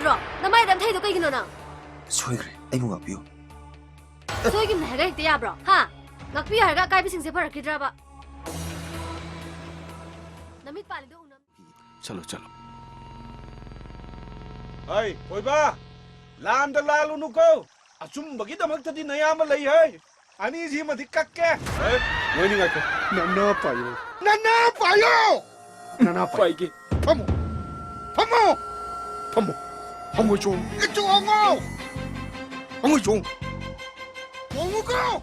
bro. Namai dam thai to kai kino na. Soigre, ai bunga piu. Soigim na hagai te ya bro. Ha. Ngakpi harga kai bising se par kidra ba. Namit pali do unam. Chalo chalo. Hey, Oiba. Laan da lalu nuko. Achum bagi damak tadi naya ma lai hai. Ani ji ma dikak ke. Hey, ngoi ni ngai ko. Nana payo. Nana payo. Nana pai ke. Pamo. Pamo. Pamo. Pamo chung. Chung ngo. Pamo chung. Pamo ko.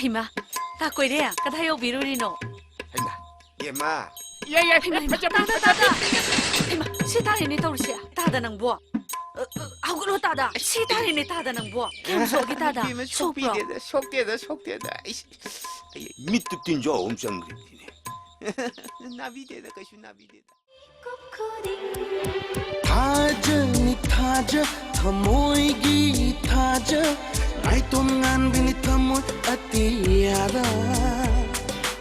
Hima, ta koi deh, kata yo biru ni no. Hina, ye ma. Ya, hima, tada. Hima, si tadi ni tahu siapa? Tada nang buah. Aku lo tada. Si tadi ni tada nang buah. Kim so kita tada. Sok dia dah. Mit tu tinjau macam ni. Nabi dia dah, kasih nabi dia. Thaja, thamoi gi thaja. Ai tom ngan bini thamoi atiyada.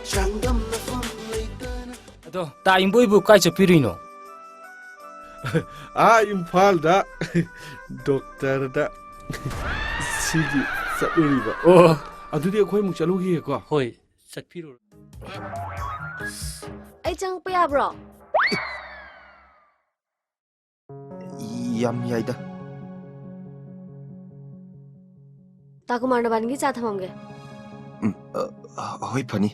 Sangam na fam leitana. Ado, ta imbu kai chapirino. Imphal da. Doctor da. Sigi saturiba. Oh, Adudi akhoi muk chalugi ko. hoi, chapiro. Ai chang pa ya bro. Yam yaida. Ta ko marna ban gi cha thamam ge. Hoi pani.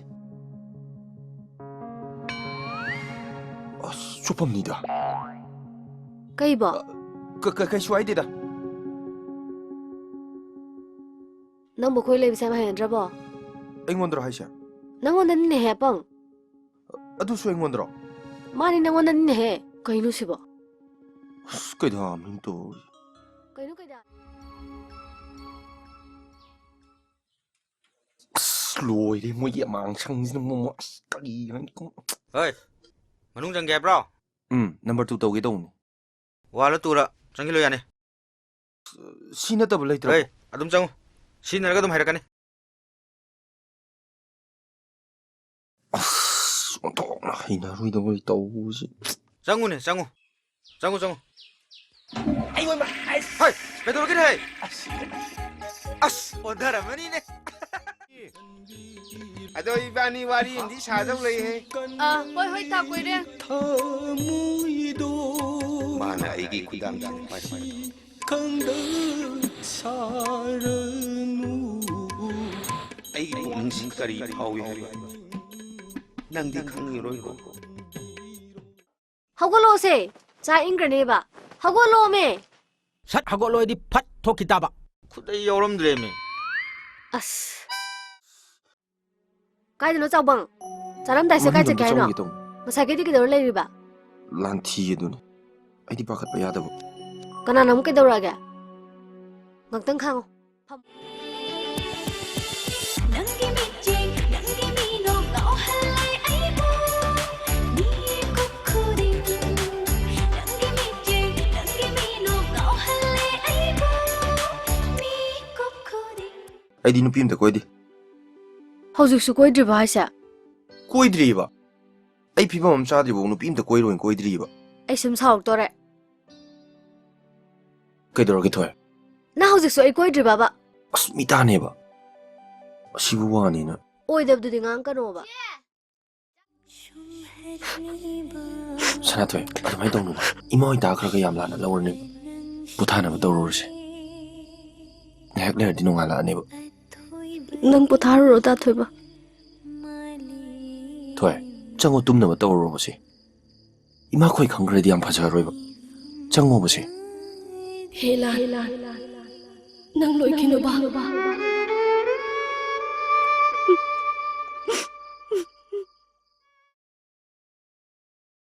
Chupam ni da. Kai ba. Kai suai de da. Nang bo khoi le bisa ma hen dra ba. Engondro haisha. Nang on nan ne he pang. Adu so engondro. Mani nang on nan ne he. Kai nu si ba. Kai da min to. Kai nu kai da. Lôi đi mua dẹp mạng sang mua cái gì cũng. Hey, manung jang gap bro. Number 2 tàu cái tàu. Wala tu ra, jang kilo ya ne. Xin tàu lấy tàu. Hey, adum jang. Xin na ka dum haira ka ne. Tàu na hina rui tàu lấy tàu gì. Jangu ne, jangu. Ay, woi ma. Hey, betul ke hai? As, odara mani ne. Aduh, ibani wari ini sadam lagi. Hoi ta koi deh. Mana aigi kudam jang. Aigi bung singkari pawi hai. Nang di kangi roi ko. Hagolo se. Cha ingrane ba. Hagolo me. Sat hagolo di pat to kita ba. Kudai yoram dreme. As. Kai no chau bang. Salam dai se kai che kai no. Masa ke di ke dor le ri ba. Lan thi du ni. Ai di pakat pa ya da. Kana nam ke dor ra ga. Ngak tang khang. Ai di nupim da koi di. Hojik su koi dri ba sa. Koi dri ba. Ai phibam am cha di bo nupim da koi roin koi dri ba. Ai sum sauk to re. Kai dor ke thoi. Na hojik su ai koi dri ba ba. Asmita ne ba. Sibu wa ni na. Oi dab du dingang ka no ba. Shanathoi, adumai tau nu ba. Imoi da khra ga yam la na lawr ni. Puthana ba dawro se. Ngak le di no ngala ne ba. Nang putharo ta thoi ba. Thoi, chango tumna ba tawro ba se. Ima khoi khangre di am phaja roi ba. Chango ba se. Hela. Nang LOIKHINU ba.